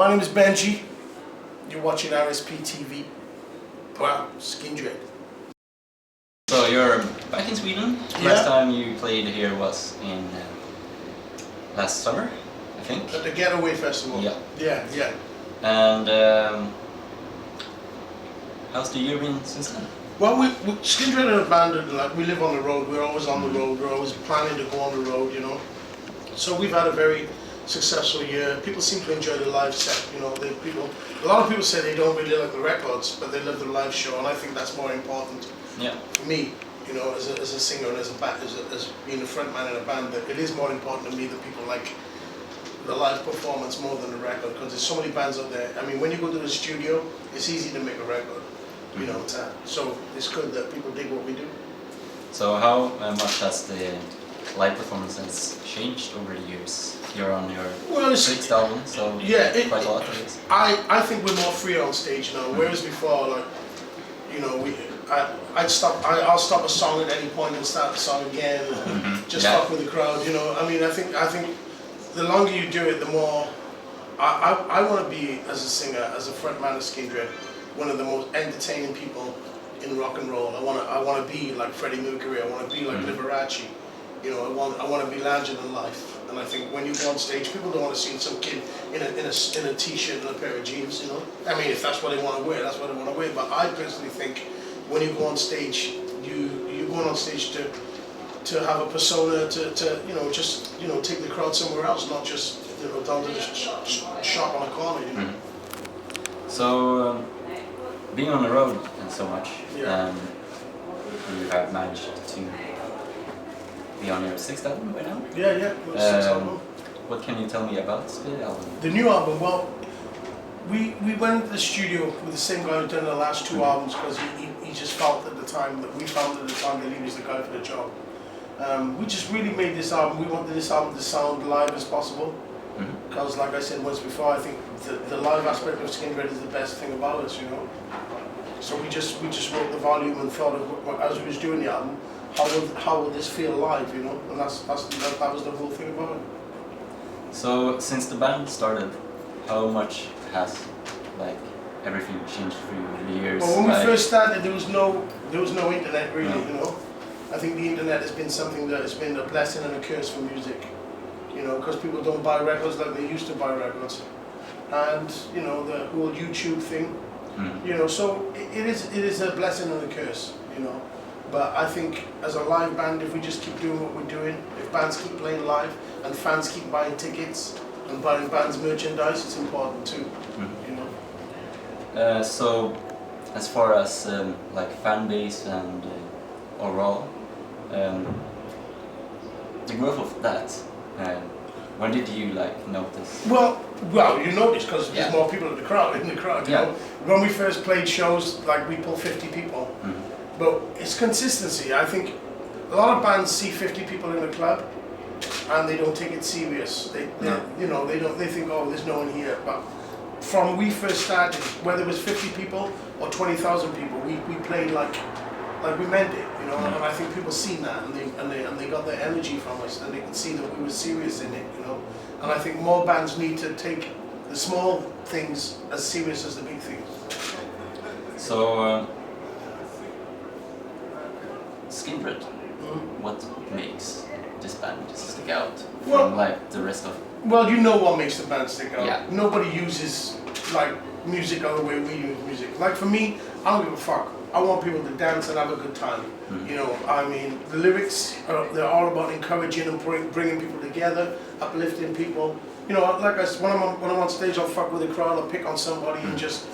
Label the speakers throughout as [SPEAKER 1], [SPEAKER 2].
[SPEAKER 1] My name is Benji. You're watching Rsptv. Wow, Skindred.
[SPEAKER 2] So you're back in Sweden.
[SPEAKER 1] Yeah.
[SPEAKER 2] Last time you played here was in last summer, I think.
[SPEAKER 1] At the Getaway Festival.
[SPEAKER 2] Yeah.
[SPEAKER 1] Yeah.
[SPEAKER 2] And how's the year been since then?
[SPEAKER 1] Well, Skindred are a band that, like, we live on the road. We're always on the road. We're always planning to go on the road, you know. So we've had a very successful year. People seem to enjoy the live set, you know. A lot of people say they don't really like the records, but they love the live show, and I think that's more important.
[SPEAKER 2] Yeah.
[SPEAKER 1] For me, you know, as a singer and as being a frontman in a band, that it is more important to me that people like the live performance more than the record, because there's so many bands out there. I mean, when you go to the studio, it's easy to make a record, you know. So it's good that people dig what we do.
[SPEAKER 2] So how much has the live performances changed over the years? You're on your sixth album, so
[SPEAKER 1] yeah,
[SPEAKER 2] quite a lot of it.
[SPEAKER 1] I think we're more free on stage now, whereas before, like, you know, I'll stop a song at any point and start the song again, just fuck with the crowd, you know. I mean, I think the longer you do it, the more I want to be, as a singer, as a frontman of Skindred, one of the most entertaining people in rock and roll. I want to be like Freddie Mercury. I want to be like Liberace. You know, I want to be larger than life. And I think when you go on stage, people don't want to see some kid in a t-shirt and a pair of jeans, you know. I mean, if that's what they want to wear, that's what they want to wear. But I personally think when you go on stage, you're going on stage to have a persona, to you know, just, you know, take the crowd somewhere else, not just, you know, down to the shop on a corner, you know.
[SPEAKER 2] So being on the road and so much, you have managed to be on your sixth album by now?
[SPEAKER 1] Yeah, sixth album.
[SPEAKER 2] What can you tell me about the album?
[SPEAKER 1] The new album, well, we went into the studio with the same guy who done the last two albums, because he just felt at the time, that we found at the time that he was the guy for the job. We just really made this album. We wanted this album to sound live as possible, because like I said once before, I think the live aspect of Skindred is the best thing about us, you know. So we just wrote the volume and thought of, as we was doing the album, how would this feel live, you know? And that was the whole thing about it.
[SPEAKER 2] So since the band started, how much has like everything changed through the years?
[SPEAKER 1] Well, when we first started, there was no internet really, you know. I think the internet has been something that has been a blessing and a curse for music, you know, because people don't buy records like they used to buy records, and you know, the whole YouTube thing, you know. So it is a blessing and a curse, you know. But I think as a live band, if we just keep doing what we're doing, if bands keep playing live and fans keep buying tickets and buying bands merchandise, it's important too, you know.
[SPEAKER 2] So as far as like fan base and overall, the growth of that, when did you like notice?
[SPEAKER 1] Well, you notice because there's more people in the crowd. You know, when we first played shows, like we pulled 50 people. But it's consistency. I think a lot of bands see 50 people in a club and they don't take it serious. You know, they think, oh, there's no one here. But from we first started, whether it was 50 people or 20,000 people, we played like we meant it, you know. And I think people seen that, and they got their energy from us, and they could see that we were serious in it, you know. And I think more bands need to take the small things as serious as the big things.
[SPEAKER 2] So Skindred, what makes this band stick out from like the rest of?
[SPEAKER 1] Well, you know what makes the band stick out.
[SPEAKER 2] Yeah.
[SPEAKER 1] Nobody uses like music the way we use music. Like for me, I don't give a fuck. I want people to dance and have a good time. You know, I mean, the lyrics they're all about encouraging and bringing people together, uplifting people. You know, like when I'm on stage, I'll fuck with the crowd, I'll pick on somebody and just.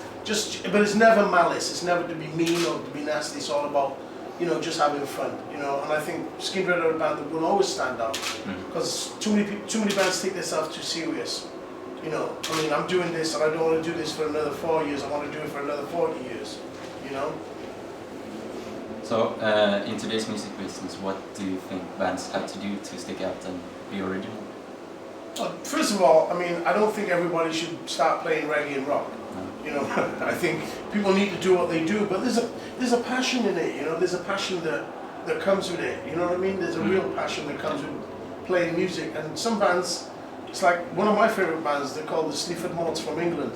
[SPEAKER 1] But it's never malice. It's never to be mean or to be nasty. It's all about, you know, just having fun, you know. And I think Skindred are a band that will always stand out, because too many bands take themselves too serious, you know. I mean, I'm doing this and I don't want to do this for another 4 years. I want to do it for another 40 years, you know.
[SPEAKER 2] So in today's music business, what do you think bands have to do to stick out and be original?
[SPEAKER 1] Well, first of all, I mean, I don't think everybody should start playing reggae and rock. You know, I think people need to do what they do, but there's a passion in it, you know. There's a passion that comes with it, you know what I mean? There's a real passion that comes with playing music, and some bands It's like one of my favorite bands. They're called the Skindred from England,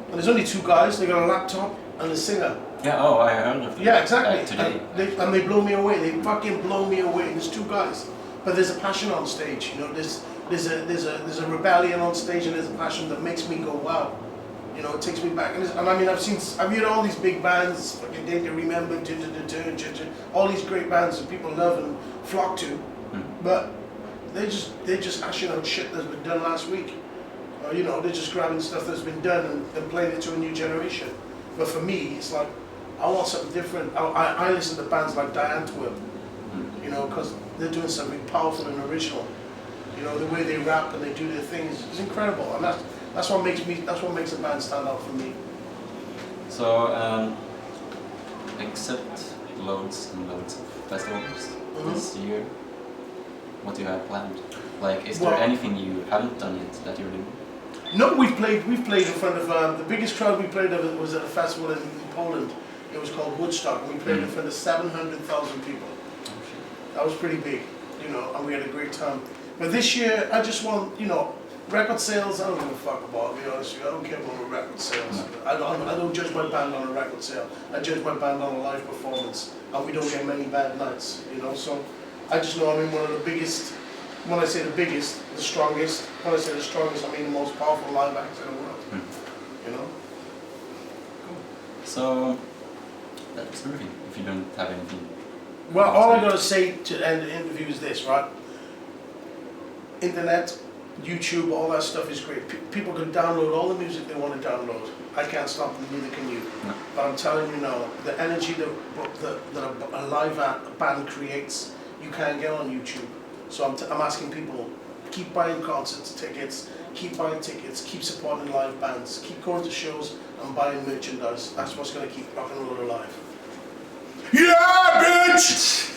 [SPEAKER 1] and there's only two guys. They got a laptop and a singer.
[SPEAKER 2] Yeah. Oh, I heard of them.
[SPEAKER 1] Yeah, exactly.
[SPEAKER 2] Today.
[SPEAKER 1] And they blow me away. They fucking blow me away. There's two guys, but there's a passion on stage. You know, there's a rebellion on stage, and there's a passion that makes me go wow. You know, it takes me back. And I mean, I've heard all these big bands, fucking Did You Remember, all these great bands that people love and flock to, but they're just hashing out shit that's been done last week. You know, they're just grabbing stuff that's been done and playing it to a new generation. But for me, it's like, I want something different. I listen to bands like Diane Twerp, you know, because they're doing something powerful and original. You know, the way they rap and they do their things is incredible, and that's what makes a band stand out for me.
[SPEAKER 2] So, except loads and loads of festivals this year, what do you have planned? Like, is there anything you haven't done yet that you're doing?
[SPEAKER 1] No, we've played in front of the biggest crowd we played of it was at a festival in Poland. It was called Woodstock, and we played in front of 700,000 people. That was pretty big, you know, and we had a great time. But this year, I just want, you know, record sales. I don't give a fuck about, to be honest with you. I don't care about record sales. I don't judge my band on a record sale. I judge my band on a live performance, and we don't get many bad nights, you know. So I just know I'm in one of the biggest. When I say the biggest, the strongest. When I say the strongest, I mean the most powerful live acts in the world. You know.
[SPEAKER 2] Cool. So that's everything. If you don't have anything.
[SPEAKER 1] Well, all I gotta say to end the interview is this, right? Internet, YouTube, all that stuff is great. People can download all the music they want to download. I can't stop them, neither can you. No. But I'm telling you now, the energy that a live band creates, you can't get on YouTube. So I'm asking people, keep buying concert tickets, keep buying tickets, keep supporting live bands, keep going to shows and buying merchandise. That's what's going to keep rock and roll alive. Yeah, bitch!